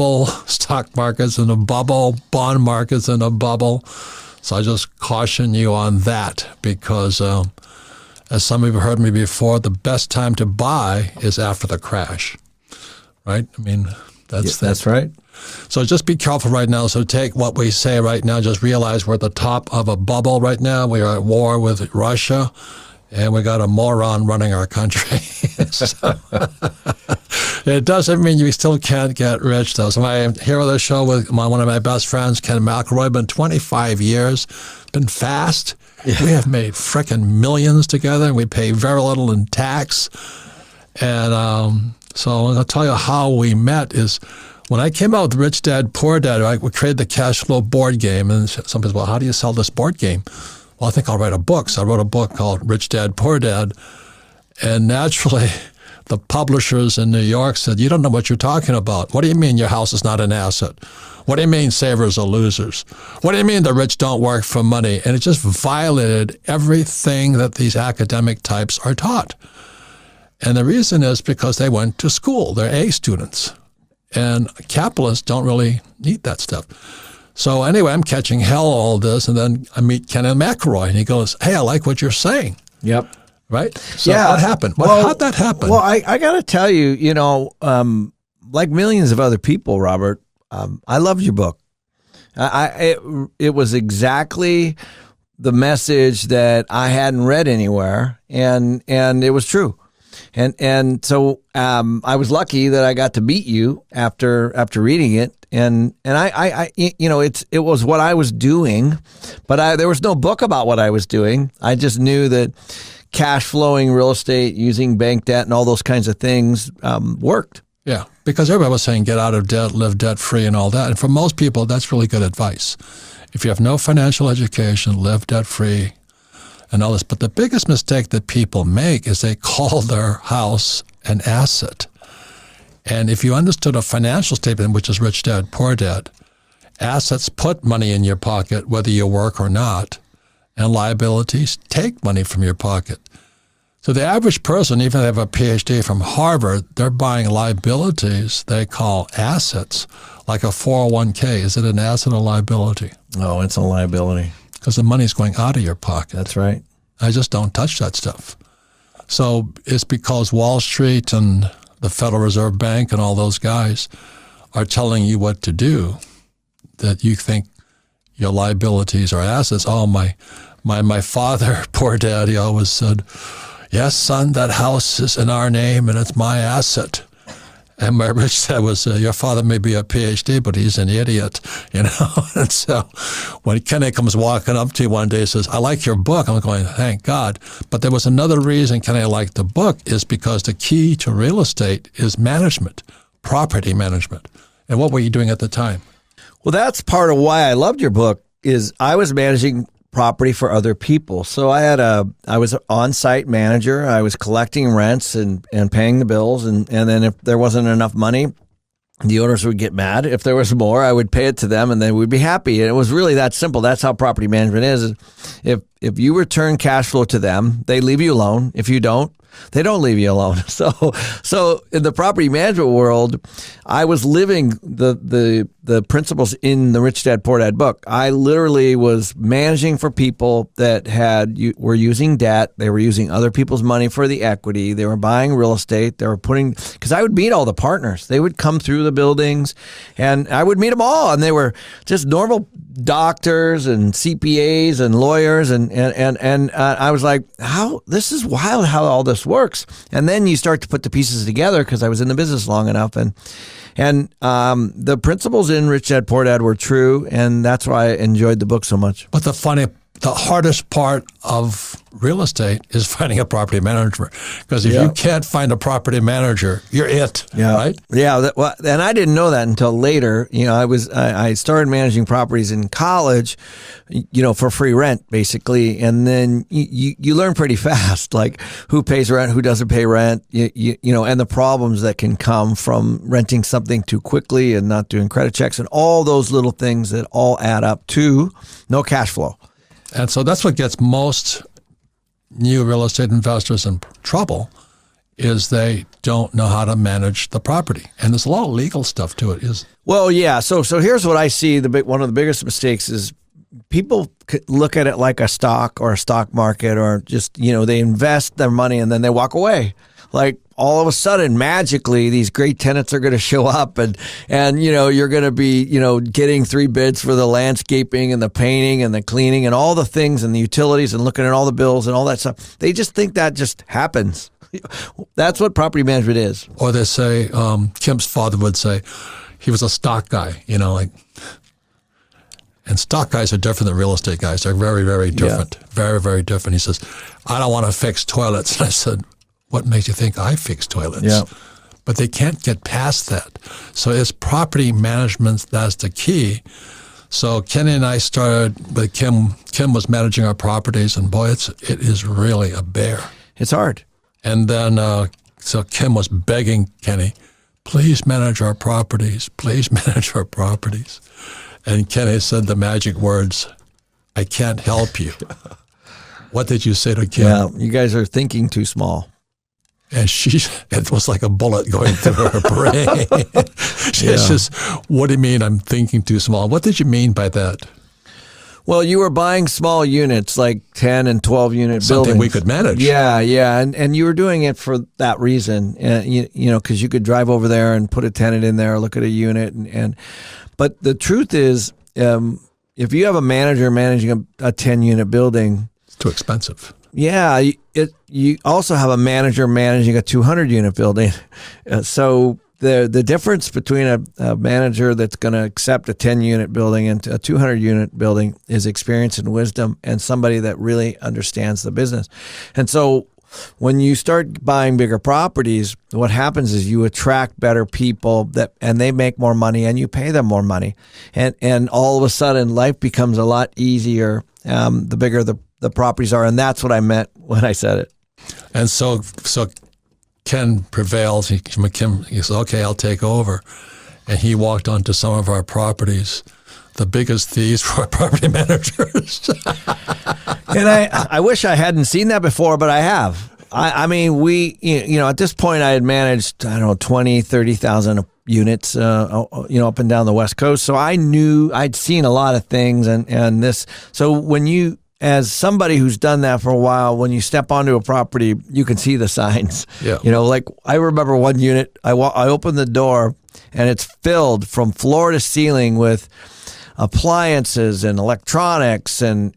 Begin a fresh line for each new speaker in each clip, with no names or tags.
bubble, stock market's in a bubble, bond market's in a bubble. So I just caution you on that because, as some of you heard me before, the best time to buy is after the crash, right? I mean,
that's right.
So just be careful right now. So take what we say right now. Just realize we're at the top of a bubble right now. We are at war with Russia, and we got a moron running our country. So, it doesn't mean you still can't get rich, though. So I'm here on the show with one of my best friends, Ken McElroy. Been 25 years. Been fast. Yeah. We have made frickin' millions together, and we pay very little in tax. And so I'm going to tell you how we met is when I came out with Rich Dad, Poor Dad, we created the cash flow board game. And some people, well, how do you sell this board game? Well, I think I'll write a book. So I wrote a book called Rich Dad, Poor Dad. And naturally, the publishers in New York said, you don't know what you're talking about. What do you mean your house is not an asset? What do you mean savers are losers? What do you mean the rich don't work for money? And it just violated everything that these academic types are taught. And the reason is because they went to school. They're A students. And capitalists don't really need that stuff. So anyway, I'm catching hell all this, and then I meet Kenneth McElroy, and he goes, hey, I like what you're saying.
Yep.
Right? So what happened? How'd that happen?
Well, I got to tell you, like millions of other people, Robert, I loved your book. It was exactly the message that I hadn't read anywhere, and it was true. And so I was lucky that I got to meet you after reading it, and I it was what I was doing, but there was no book about what I was doing. I just knew that cash flowing real estate, using bank debt, and all those kinds of things worked. Yeah, because everybody was saying get out of debt, live debt free, and all that. And for most people, that's really good advice. If you have no financial education, live debt free. And all this. But the biggest mistake that people make is they call their house an asset. And if you understood a financial statement, which is Rich Dad, Poor Dad, assets put money in your pocket, whether you work or not, and liabilities take money from your pocket. So the average person, even if they have a PhD from Harvard, they're buying liabilities they call assets, like a 401k. Is it an asset or liability? Oh, it's a liability.
Because the money's going out of your pocket.
That's right.
I just don't touch that stuff. So it's because Wall Street and the Federal Reserve Bank and all those guys are telling you what to do that you think your liabilities are assets. Oh, my father, poor dad, he always said, yes, son, that house is in our name and it's my asset. And my rich dad was, your father may be a PhD, but he's an idiot, And so when Kenny comes walking up to you one day and says, I like your book, I'm going, thank God. But there was another reason Kenny liked the book is because the key to real estate is management, property management. And what were you doing at the time?
Well, that's part of why I loved your book is I was managing property for other people. So I was an on-site manager. I was collecting rents and paying the bills. And then if there wasn't enough money, the owners would get mad. If there was more, I would pay it to them and then we'd be happy. And it was really that simple. That's how property management is. If you return cash flow to them, they leave you alone. If you don't, they don't leave you alone. So in the property management world, I was living the principles in the Rich Dad Poor Dad book. I literally was managing for people that were using debt. They were using other people's money for the equity. They were buying real estate. They were because I would meet all the partners. They would come through the buildings and I would meet them all. And they were just normal doctors and CPAs and lawyers. And I was like, this is wild how all this works. And then you start to put the pieces together because I was in the business long enough. And the principles in Rich Dad Poor Dad were true, and that's why I enjoyed the book so much.
But the hardest part of real estate is finding a property manager. Because if you can't find a property manager, you're it, right?
Yeah, and I didn't know that until later. I started managing properties in college, for free rent, basically. And then you learn pretty fast, like who pays rent, who doesn't pay rent, and the problems that can come from renting something too quickly and not doing credit checks and all those little things that all add up to no cash flow.
And so that's what gets most new real estate investors in trouble is they don't know how to manage the property. And there's a lot of legal stuff to it.
Well, yeah. So here's what I see. One of the biggest mistakes is people look at it like a stock or a stock market, or just, they invest their money and then they walk away. Like all of a sudden, magically, these great tenants are going to show up and you're going to be, getting 3 bids for the landscaping and the painting and the cleaning and all the things and the utilities and looking at all the bills and all that stuff. They just think that just happens. That's what property management is.
Or they say, Kim's father would say, he was a stock guy, and stock guys are different than real estate guys. They're very, very different. Yeah. Very, very different. He says, I don't want to fix toilets. And I said, what makes you think I fix toilets?
Yeah.
But they can't get past that. So it's property management that's the key. So Kenny and I started with Kim. Kim was managing our properties, and boy, it is really a bear.
It's hard.
And then so Kim was begging Kenny, please manage our properties. Please manage our properties. And Kenny said the magic words, I can't help you. What did you say to Kim?
Yeah, you guys are thinking too small.
And it was like a bullet going through her brain. She says, what do you mean I'm thinking too small? What did you mean by that?
Well, you were buying small units, like 10 and 12 unit buildings.
Something we could manage.
Yeah. And you were doing it for that reason, because you could drive over there and put a tenant in there, look at a unit. But the truth is, if you have a manager managing a 10 unit building,
it's too expensive.
Yeah, you also have a manager managing a 200 unit building. So the difference between a manager that's going to accept a 10 unit building and a 200 unit building is experience and wisdom, and somebody that really understands the business. And so when you start buying bigger properties, what happens is you attract better people and they make more money and you pay them more money. And all of a sudden life becomes a lot easier the bigger the properties are. And that's what I meant when I said it.
And so Ken prevails. He says, okay, I'll take over. And he walked onto some of our properties. The biggest thieves were property managers.
And I wish I hadn't seen that before, but I have. I mean, at this point I had managed, 20, 30,000 units, up and down the West Coast. So I knew I'd seen a lot of things and this. So when you, as somebody who's done that for a while, when you step onto a property, you can see the signs.
Yeah.
Like I remember one unit, I opened the door and it's filled from floor to ceiling with appliances and electronics and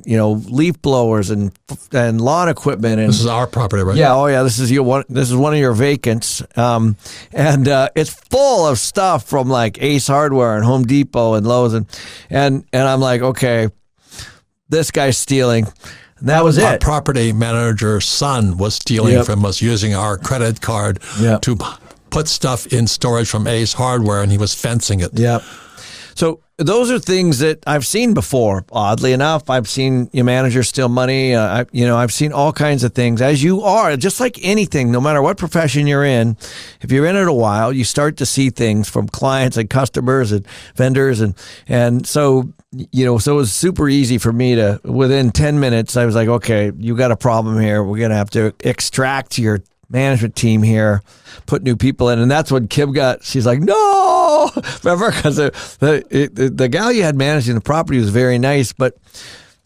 leaf blowers and lawn equipment. And
this is our property, right?
Yeah. Oh yeah. This is one of your vacants. And it's full of stuff from like Ace Hardware and Home Depot and Lowe's and I'm like, okay, this guy's stealing. And that was
our
it.
Property manager's son was stealing from us using our credit card to put stuff in storage from Ace Hardware, and he was fencing it.
Yeah. So those are things that I've seen before. Oddly enough, I've seen your manager steal money. I've seen all kinds of things. As you are, just like anything, no matter what profession you're in, if you're in it a while, you start to see things from clients and customers and vendors, and so so it was super easy for me to, within 10 minutes, I was like, okay, you got a problem here. We're gonna have to extract your management team here, put new people in. And that's when Kim she's like, no, remember? Because the gal you had managing the property was very nice, but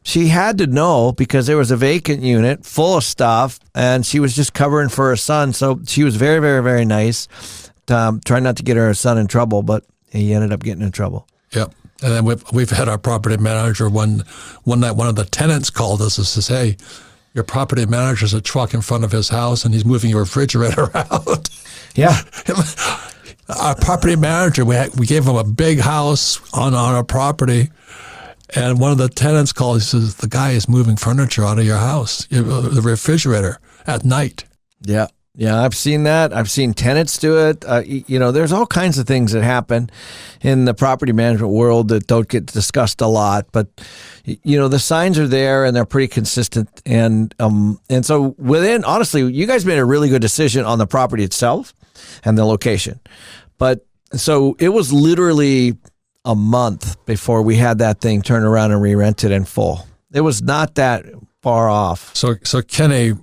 she had to know because there was a vacant unit full of stuff and she was just covering for her son. So she was very, very, very nice, trying not to get her son in trouble, but he ended up getting in trouble.
Yep. And then we've had our property manager one night, one of the tenants called us and says, hey, your property manager's a truck in front of his house and he's moving your refrigerator out.
Yeah.
Our property manager, we gave him a big house on our property, and one of the tenants called. He says, the guy is moving furniture out of your house, the refrigerator, at night.
Yeah. Yeah, I've seen that. I've seen tenants do it. There's all kinds of things that happen in the property management world that don't get discussed a lot. But, the signs are there and they're pretty consistent. And so honestly, you guys made a really good decision on the property itself and the location. But so it was literally a month before we had that thing turned around and re-rented in full. It was not that far off.
So Kenny,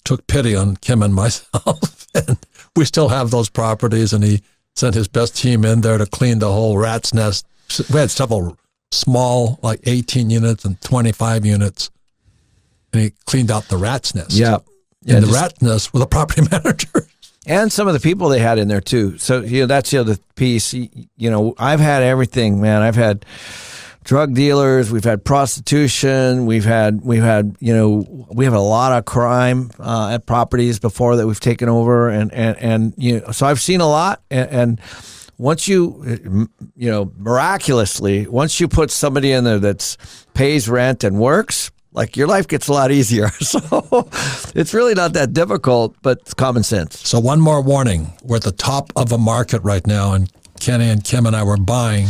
took pity on Kim and myself, and we still have those properties, and he sent his best team in there to clean the whole rat's nest. We had several small, like 18 units and 25 units, and he cleaned out the rat's nest.
Yeah.
And the rat's nest were the property managers.
And some of the people they had in there too. So, that's the other piece. I've had everything, man. I've had drug dealers, we've had prostitution, we have a lot of crime at properties before that we've taken over, and so I've seen a lot. And once you miraculously, once you put somebody in there that pays rent and works, like, your life gets a lot easier. So it's really not that difficult, but it's common sense.
So one more warning. We're at the top of a market right now, and Kenny and Kim and I were buying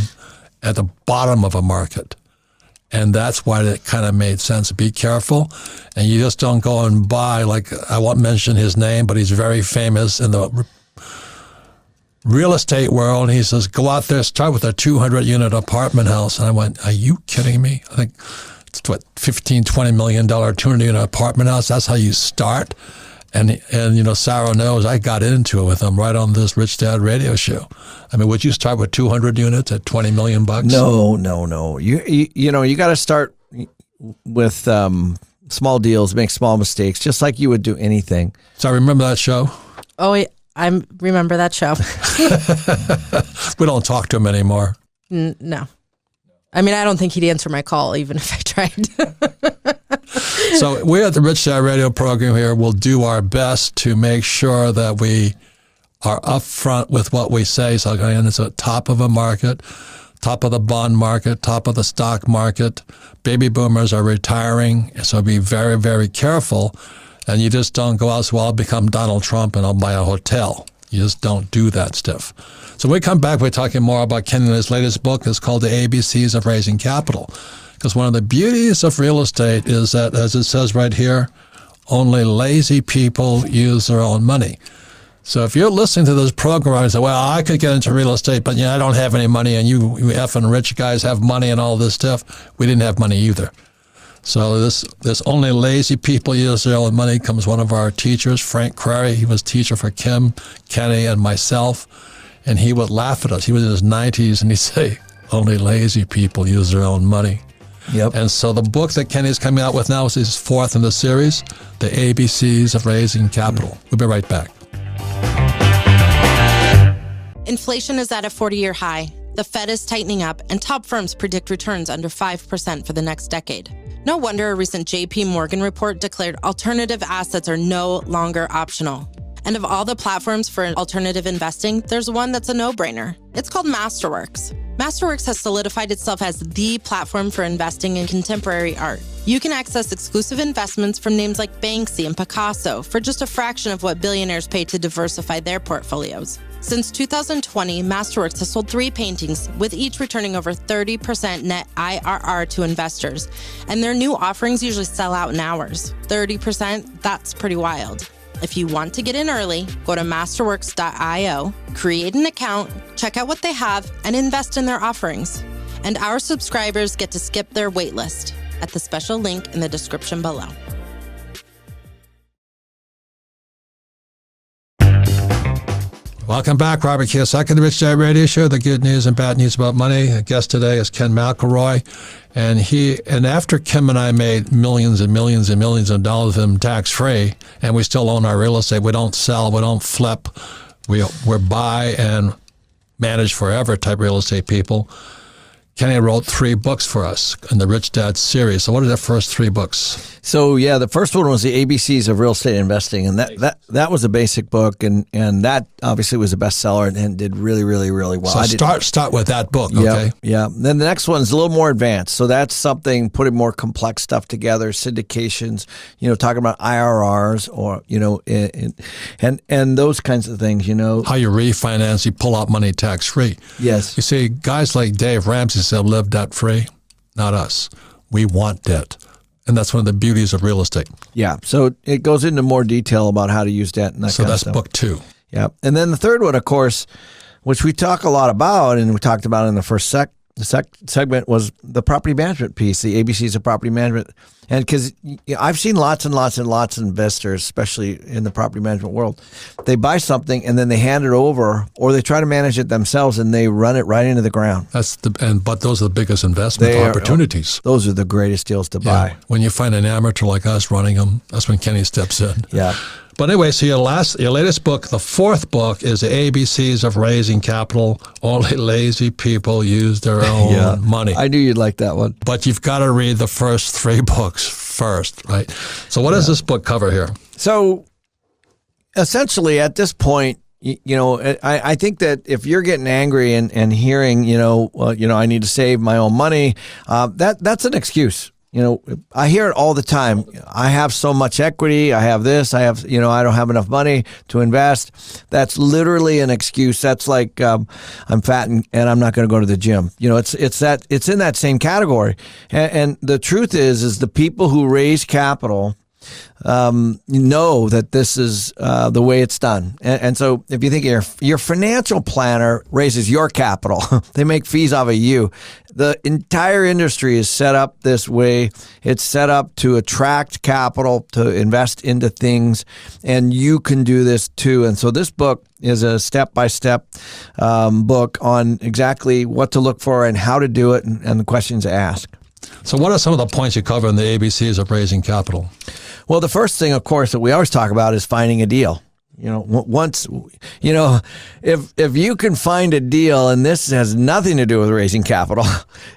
at the bottom of a market. And that's why it kind of made sense. Be careful. And you just don't go and buy, like, I won't mention his name, but he's very famous in the real estate world. He says, go out there, start with a 200-unit apartment house. And I went, are you kidding me? I think it's what, $15-20 million 200-unit apartment house. That's how you start. And Sarah knows I got into it with him right on this Rich Dad radio show. I mean, would you start with 200 units at $20 million?
No. You got to start with small deals, make small mistakes, just like you would do anything.
So I remember that show.
Oh, I remember that show.
We don't talk to him anymore.
No. I mean, I don't think he'd answer my call even if I tried.
So we at the Rich Dad Radio program here will do our best to make sure that we are upfront with what we say. So again, it's at top of a market, top of the bond market, top of the stock market. Baby boomers are retiring, so be very, very careful. And you just don't go out, so I'll become Donald Trump and I'll buy a hotel. You just don't do that stuff. So when we come back, we're talking more about Ken and his latest book. It's called The ABCs of Raising Capital. Because one of the beauties of real estate is that, as it says right here, only lazy people use their own money. So if you're listening to this program and say, well, I could get into real estate, but I don't have any money, and you effing rich guys have money and all this stuff. We didn't have money either. So this only lazy people use their own money comes one of our teachers, Frank Crary. He was teacher for Kim, Kenny, and myself. And he would laugh at us. He was in his 90s, and he'd say, only lazy people use their own money.
Yep.
And so the book that Kenny's coming out with now is his fourth in the series, The ABCs of Raising Capital. We'll be right back.
Inflation is at a 40-year high. The Fed is tightening up, and top firms predict returns under 5% for the next decade. No wonder a recent JP Morgan report declared alternative assets are no longer optional. And of all the platforms for alternative investing, there's one that's a no-brainer. It's called Masterworks. Masterworks has solidified itself as the platform for investing in contemporary art. You can access exclusive investments from names like Banksy and Picasso for just a fraction of what billionaires pay to diversify their portfolios. Since 2020, Masterworks has sold 3 paintings, with each returning over 30% net IRR to investors. And their new offerings usually sell out in hours. 30%, that's pretty wild. If you want to get in early, go to masterworks.io, create an account, check out what they have, and invest in their offerings. And our subscribers get to skip their wait list at the special link in the description below.
Welcome back, Robert Kiyosaki, the Rich Dad Radio Show, the good news and bad news about money. A guest today is Ken McElroy. And after Kim and I made millions and millions and millions of dollars of them tax-free, and we still own our real estate, we don't sell, we don't flip, we're buy and manage forever type real estate people. Kenny wrote 3 books for us in the Rich Dad series. So what are the first 3 books?
So yeah, the first one was the ABCs of Real Estate Investing, and that was a basic book, and that obviously was a bestseller and did really, really, really well.
So start with that book, okay?
Yeah. Then the next one's a little more advanced. So that's something, putting more complex stuff together, syndications, talking about IRRs or, and those kinds of things,
How you refinance, you pull out money tax-free.
Yes.
You see, guys like Dave Ramsey said live debt-free, not us. We want debt. And that's one of the beauties of real estate.
Yeah. So it goes into more detail about how to use debt and that
so
kind of
that's
stuff.
book 2.
Yeah. And then the third one, of course, which we talk a lot about, and we talked about in the first The segment was the property management piece, the ABCs of property management. And because I've seen lots and lots and lots of investors, especially in the property management world, they buy something and then they hand it over, or they try to manage it themselves and they run it right into the ground.
But those are the biggest investment opportunities.
Those are the greatest deals to buy.
When you find an amateur like us running them, that's when Kenny steps in.
Yeah.
But anyway, so your latest book, the fourth book, is the ABCs of Raising Capital. Only lazy people use their own money.
I knew you'd like that one.
But you've got to read the first three books first, right? So what does this book cover here?
So essentially at this point, I think that if you're getting angry and hearing, I need to save my own money, that's an excuse. I hear it all the time. I have so much equity. I have this. I don't have enough money to invest. That's literally an excuse. That's like I'm fat and I'm not going to go to the gym. It's in that same category. And the truth is the people who raise capital know that this is the way it's done. And so if you think your financial planner raises your capital, they make fees off of you. The entire industry is set up this way. It's set up to attract capital, to invest into things, and you can do this too. And so this book is a step-by-step book on exactly what to look for and how to do it and the questions to ask.
So what are some of the points you cover in the ABCs of Raising Capital?
Well, the first thing, of course, that we always talk about is finding a deal. If you can find a deal, and this has nothing to do with raising capital,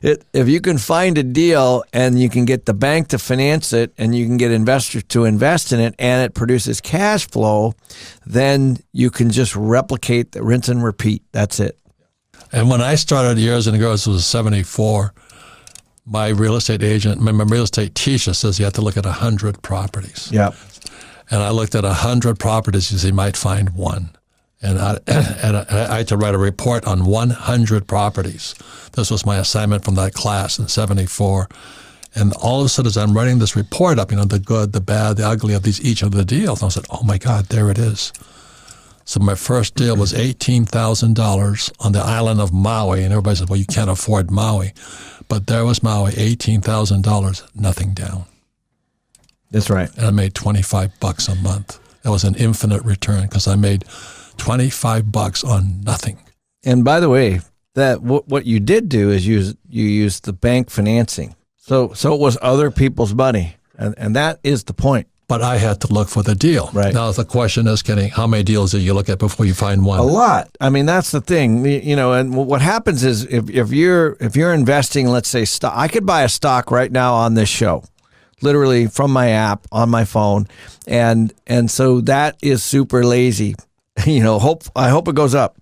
if you can find a deal and you can get the bank to finance it and you can get investors to invest in it and it produces cash flow, then you can just replicate the rinse and repeat. That's it.
And when I started years ago, this was 74, my real estate agent, my real estate teacher says you have to look at 100 properties.
Yeah.
And I looked at 100 properties, you might find one. And I had to write a report on 100 properties. This was my assignment from that class in 74. And all of a sudden, as I'm writing this report up, the good, the bad, the ugly of each of the deals, I said, oh my God, there it is. So my first deal was $18,000 on the island of Maui. And everybody said, well, you can't afford Maui. But there was Maui, $18,000, nothing down.
That's right.
And I made $25 a month. That was an infinite return because I made $25 on nothing.
And by the way, that what you did do is you used the bank financing. So it was other people's money. And that is the point.
But I had to look for the deal.
Right.
Now the question is, Kenny, how many deals do you look at before you find one?
A lot. I mean, that's the thing. And what happens is if you're investing, let's say stock, I could buy a stock right now on this show, literally from my app on my phone, and so that is super lazy. I hope it goes up.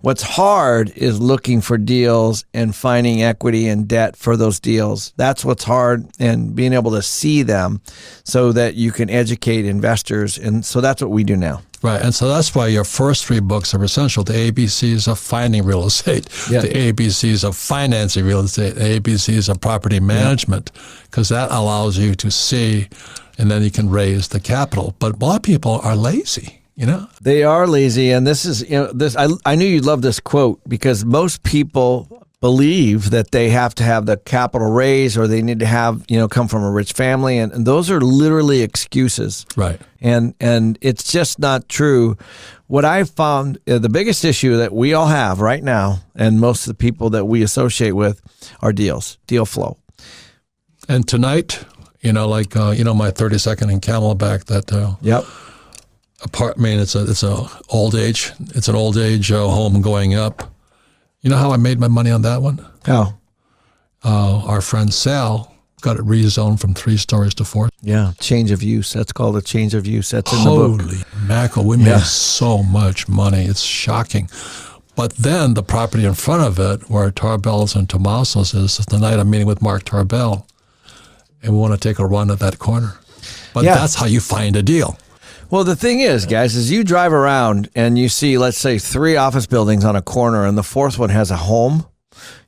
What's hard is looking for deals and finding equity and debt for those deals. That's what's hard, and being able to see them so that you can educate investors. And so that's what we do now.
Right. And so that's why your first three books are essential. The ABCs of finding real estate, the ABCs of financing real estate, the ABCs of property management, because that allows you to see, and then you can raise the capital. But a lot of people are lazy.
They are lazy, and this is I knew you'd love this quote, because most people believe that they have to have the capital raise, or they need to have come from a rich family, and those are literally excuses.
Right.
And it's just not true. What I found, the biggest issue that we all have right now, and most of the people that we associate with, are deal flow.
And tonight, my 32nd in Camelback, that
yep.
Apartment. It's an old age home going up. You know how I made my money on that one?
How?
Our friend Sal got it rezoned from 3 stories to 4.
Yeah, change of use. That's called a change of use. That's in the book.
Holy mackerel, we made so much money. It's shocking. But then the property in front of it, where Tarbell's and Tomaso's is, tonight I'm meeting with Mark Tarbell, and we want to take a run at that corner. But that's how you find a deal.
Well, the thing is, guys, is you drive around and you see, let's say, 3 office buildings on a corner and the 4th one has a home.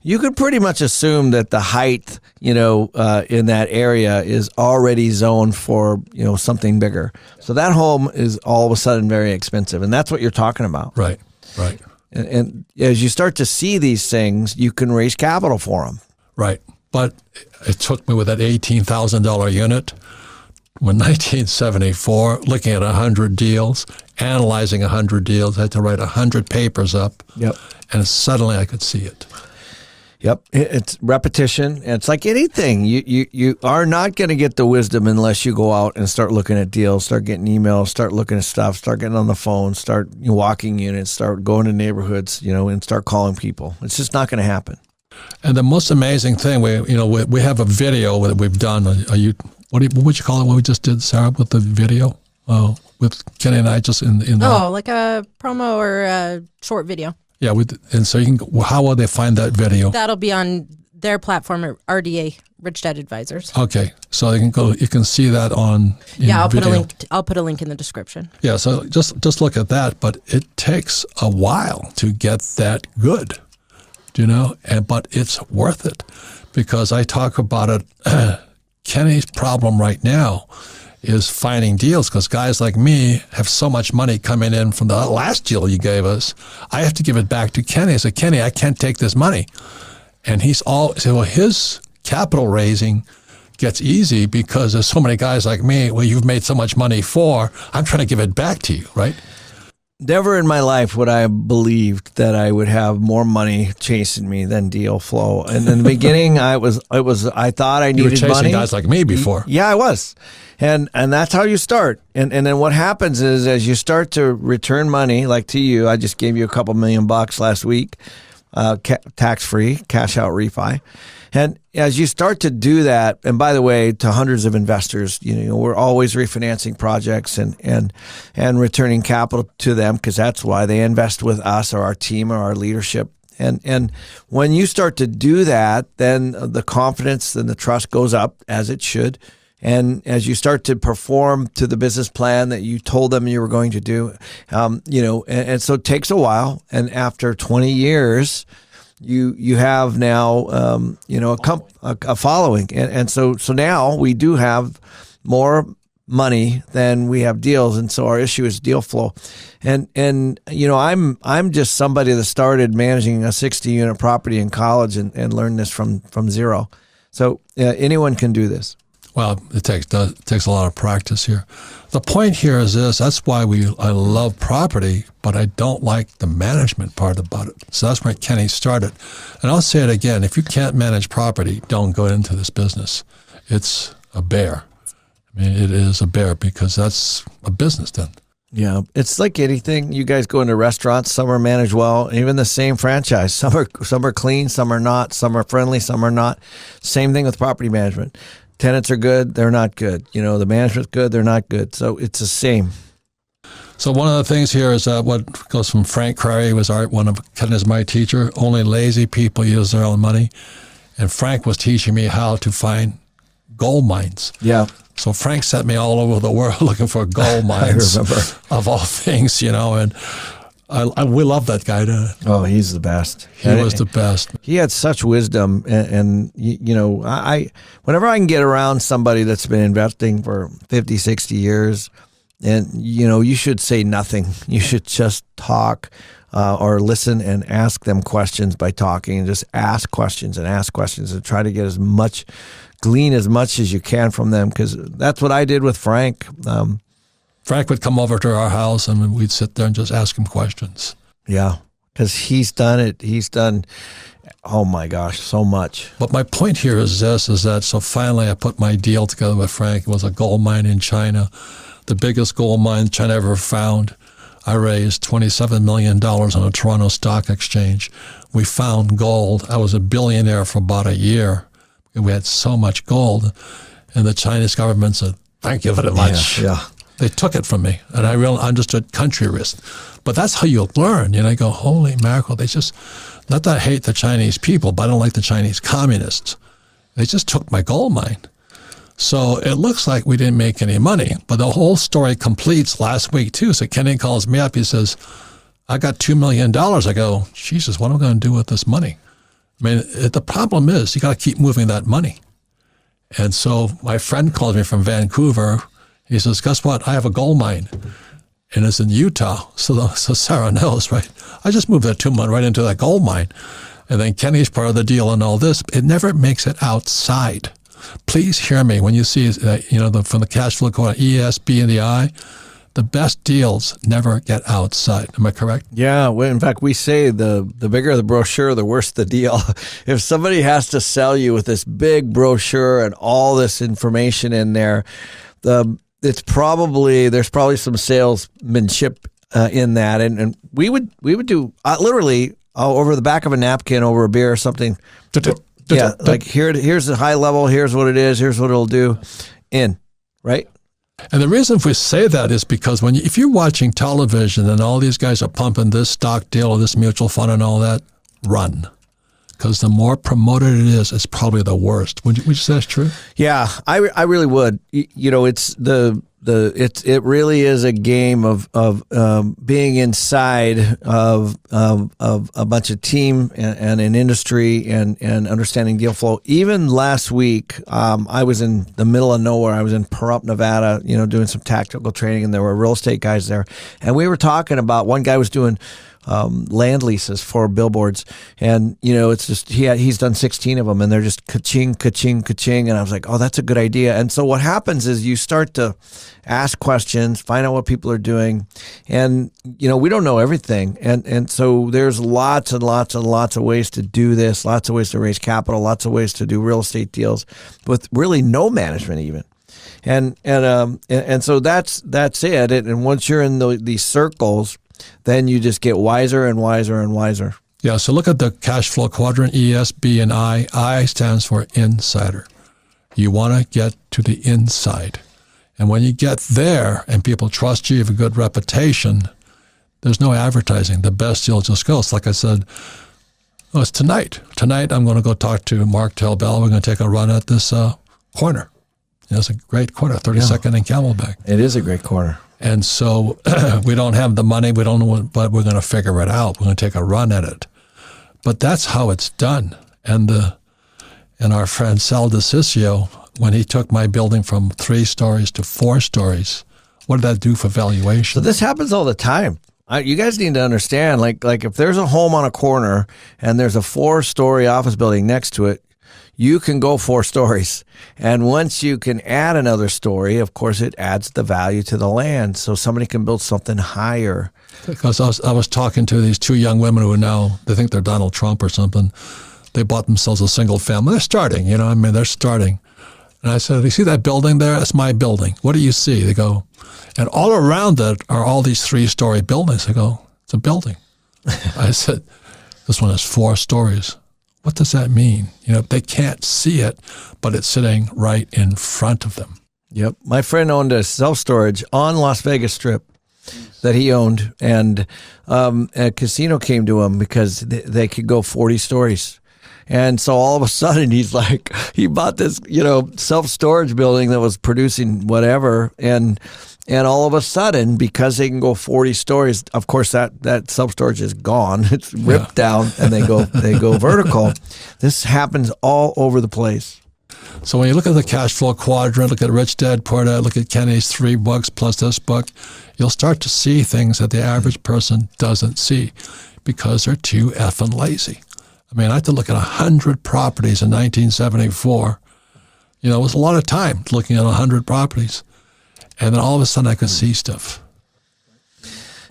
You could pretty much assume that the height, in that area is already zoned for, something bigger. So that home is all of a sudden very expensive. And that's what you're talking about.
Right, right.
And as you start to see these things, you can raise capital for them.
Right. But it took me with that $18,000 unit when 1974, looking at 100 deals, analyzing 100 deals, I had to write 100 papers up.
Yep.
And suddenly I could see it.
Yep. It's repetition. It's like anything. You are not going to get the wisdom unless you go out and start looking at deals, start getting emails, start looking at stuff, start getting on the phone, start walking units, start going to neighborhoods, and start calling people. It's just not going to happen.
And the most amazing thing, we have a video that we've done. What would you call it? What we just did, Sarah, with the video with Kenny and I just in
like a promo or a short video.
Yeah, and so how will they find that video?
That'll be on their platform at RDA, Rich Dad Advisors.
Okay, so you can see that on
I'll
video.
put a link in the description.
Yeah, so just look at that, but it takes a while to get that good, but it's worth it because I talk about it. Kenny's problem right now is finding deals because guys like me have so much money coming in from the last deal you gave us. I have to give it back to Kenny. I said, Kenny, I can't take this money. And his capital raising gets easy because there's so many guys like me, you've made so much money I'm trying to give it back to you, right?
Never in my life would I have believed that I would have more money chasing me than deal flow. And in the beginning, I thought I needed money.
You were chasing guys like me before.
Yeah, I was. And that's how you start. And then what happens is as you start to return money, like to you, I just gave you a couple $1 million last week, tax-free, cash out refi. And as you start to do that, and by the way, to hundreds of investors, we're always refinancing projects and returning capital to them because that's why they invest with us or our team or our leadership. And when you start to do that, then the confidence and the trust goes up as it should. And as you start to perform to the business plan that you told them you were going to do, and so it takes a while. And after 20 years, you have now, a following. And so now we do have more money than we have deals. And so our issue is deal flow. And I'm just somebody that started managing a 60-unit property in college and learned this from zero. So anyone can do this.
Well, it takes a lot of practice here. The point here is this: that's why I love property, but I don't like the management part about it. So that's where Kenny started. And I'll say it again: if you can't manage property, don't go into this business. It's a bear. I mean, it is a bear because that's a business then.
Yeah, it's like anything. You guys go into restaurants, some are managed well, even the same franchise. Some are clean, some are not, some are friendly, some are not. Same thing with property management. Tenants are good, they're not good. The management's good, they're not good. So it's the same.
So one of the things here is what goes from Frank Crary, was my teacher. Only lazy people use their own money. And Frank was teaching me how to find gold mines.
Yeah.
So Frank sent me all over the world looking for gold mines.
I remember.
Of all things, and we love that guy.
Oh, he's the best.
He was the best.
He had such wisdom, and I whenever I can get around somebody that's been investing for 50, 60 years, and you should say nothing. You should just talk or listen and ask them questions by talking, and just ask questions and try to get glean as much as you can from them, because that's what I did with Frank.
Frank would come over to our house and we'd sit there and just ask him questions.
Yeah, because he's done it. He's done, oh my gosh, so much.
But my point here is that so finally I put my deal together with Frank. It was a gold mine in China, the biggest gold mine China ever found. I raised $27 million on a Toronto Stock Exchange. We found gold. I was a billionaire for about a year. We had so much gold. And the Chinese government said, thank you very much.
Yeah.
They took it from me, and I really understood country risk. But that's how you learn. I go, holy mackerel, they just, not that I hate the Chinese people, but I don't like the Chinese communists. They just took my gold mine. So it looks like we didn't make any money, but the whole story completes last week too. So Kenny calls me up. He says, I got $2 million. I go, Jesus, what am I going to do with this money? I mean, the problem is you got to keep moving that money. And so my friend called me from Vancouver. He says, guess what? I have a gold mine. and it's in Utah. So Sarah knows, right? I just moved that 2 months right into that gold mine. And then Kenny's part of the deal and all this. It never makes it outside. Please hear me when you see, from the cash flow quadrant, E, S, B, and the I, the best deals never get outside. Am I correct?
Yeah. Well, in fact, we say the bigger the brochure, the worse the deal. If somebody has to sell you with this big brochure and all this information in there, there's probably some salesmanship in that. And we would do literally over the back of a napkin over a beer or something. Yeah, like here's the high level, here's what it is, here's what it'll do, right?
And the reason we say that is because if you're watching television and all these guys are pumping this stock deal or this mutual fund and all that, run. Because the more promoted it is, it's probably the worst. Would you say that's true?
Yeah, I really would. It's it really is a game of being inside of a bunch of team and an industry and understanding deal flow. Even last week, I was in the middle of nowhere. I was in Pahrump, Nevada, doing some tactical training, and there were real estate guys there. And we were talking about, one guy was doing land leases for billboards, and it's just he's done 16 of them, and they're just ka-ching, ka-ching, ka-ching, and I was like, oh, that's a good idea. And so what happens is you start to ask questions, find out what people are doing, and we don't know everything, and so there's lots and lots and lots of ways to do this, lots of ways to raise capital, lots of ways to do real estate deals with really no management even. And so that's it. And once you're in these circles, then you just get wiser and wiser and wiser.
Yeah, so look at the cash flow quadrant, E, S, B, and I. I stands for insider. You want to get to the inside. And when you get there and people trust you, you have a good reputation, there's no advertising. The best deal just goes. Like I said, it's tonight. Tonight I'm going to go talk to Mark Telbell. We're going to take a run at this corner. It's a great corner, 32nd and Camelback.
It is a great corner.
And so we don't have the money, we don't know, but we're going to figure it out. We're going to take a run at it. But that's how it's done. And our friend Sal DeCiccio, when he took my building from 3 stories to 4 stories, what did that do for valuation?
So this happens all the time. You guys need to understand, like if there's a home on a corner and there's a 4-story office building next to it, you can go 4 stories. And once you can add another story, of course, it adds the value to the land. So somebody can build something higher.
Because I was talking to these 2 young women who they think they're Donald Trump or something. They bought themselves a single family. They're starting, they're starting. And I said, you see that building there? That's my building. What do you see? They go, and all around it are all these 3-story buildings. I go, it's a building. I said, this one has 4 stories. What does that mean? They can't see it, but it's sitting right in front of them.
Yep. My friend owned a self-storage on Las Vegas Strip that he owned, and a casino came to him because they could go 40 stories. And so all of a sudden he bought this, self-storage building that was producing whatever, and all of a sudden, because they can go 40 stories, of course that self-storage is gone. It's ripped down, and they go vertical. This happens all over the place.
So when you look at the cash flow quadrant, look at Rich Dad Poor Dad, look at Kenny's 3 books plus this book, you'll start to see things that the average person doesn't see because they're too effing lazy. I mean, I had to look at 100 properties in 1974. It was a lot of time looking at 100 properties. And then all of a sudden I could see stuff.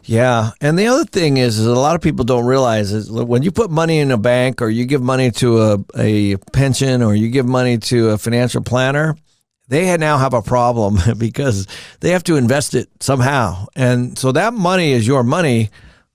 Yeah. And the other thing is a lot of people don't realize is when you put money in a bank or you give money to a pension or you give money to a financial planner, they now have a problem because they have to invest it somehow. And so that money is your money.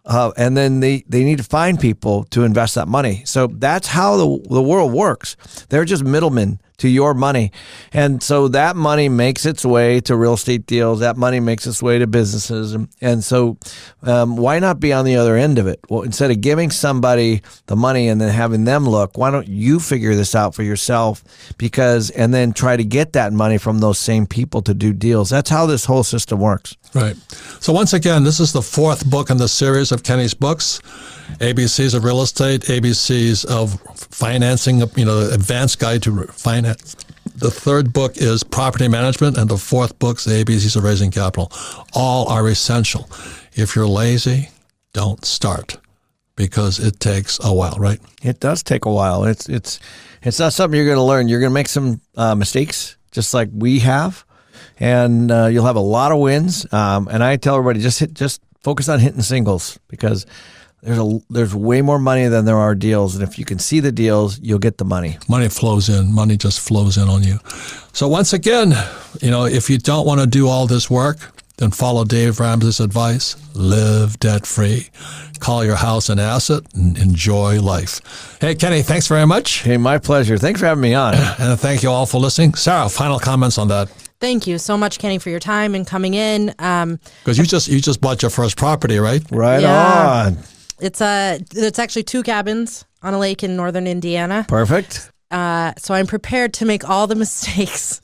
And then they need to find people to invest that money. So that's how the world works. They're just middlemen to your money. And so that money makes its way to real estate deals. That money makes its way to businesses. And so why not be on the other end of it? Well, instead of giving somebody the money and then having them look, why don't you figure this out for yourself? And then try to get that money from those same people to do deals. That's how this whole system works.
Right. So once again, this is the 4th book in the series of Kenny's books, ABCs of Real Estate, ABCs of Financing, Advanced Guide to Finance The third book is Property Management, and the fourth book's The ABCs of Raising Capital. All are essential. If you're lazy, don't start, because it takes a while, right?
It does take a while. It's not something you're going to learn. You're going to make some mistakes, just like we have, and you'll have a lot of wins. And I tell everybody, just focus on hitting singles, because there's way more money than there are deals, and if you can see the deals, you'll get the money.
Money flows in. Money just flows in on you. So once again, if you don't want to do all this work, then follow Dave Ramsey's advice. Live debt-free. Call your house an asset and enjoy life. Hey, Kenny, thanks very much.
Hey, my pleasure. Thanks for having me on.
And thank you all for listening. Sarah, final comments on that.
Thank you so much, Kenny, for your time and coming in.
Because you just bought your first property, right?
Right on.
It's actually 2 cabins on a lake in northern Indiana.
Perfect.
So I'm prepared to make all the mistakes.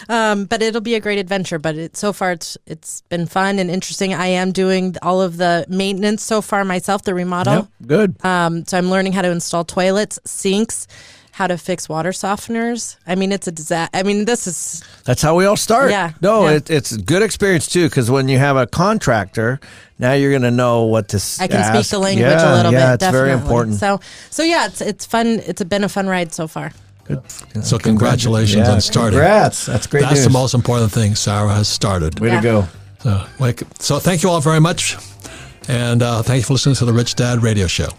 But it'll be a great adventure. But so far it's been fun and interesting. I am doing all of the maintenance so far myself, the remodel.
Yep, good.
So I'm learning how to install toilets, sinks, how to fix water softeners. I mean, it's a disaster. I mean,
that's how we all start.
Yeah.
No,
yeah.
It's a good experience too, because when you have a contractor, now you're going to know what to
I can
ask.
speak the language a little bit.
Yeah, it's
definitely.
very important.
So yeah, it's fun. It's been a fun ride so far.
Good.
So congratulations on starting.
Congrats. That's great news.
That's the most important thing. Sarah has started.
Way to go.
So thank you all very much. And thank you for listening to the Rich Dad Radio Show.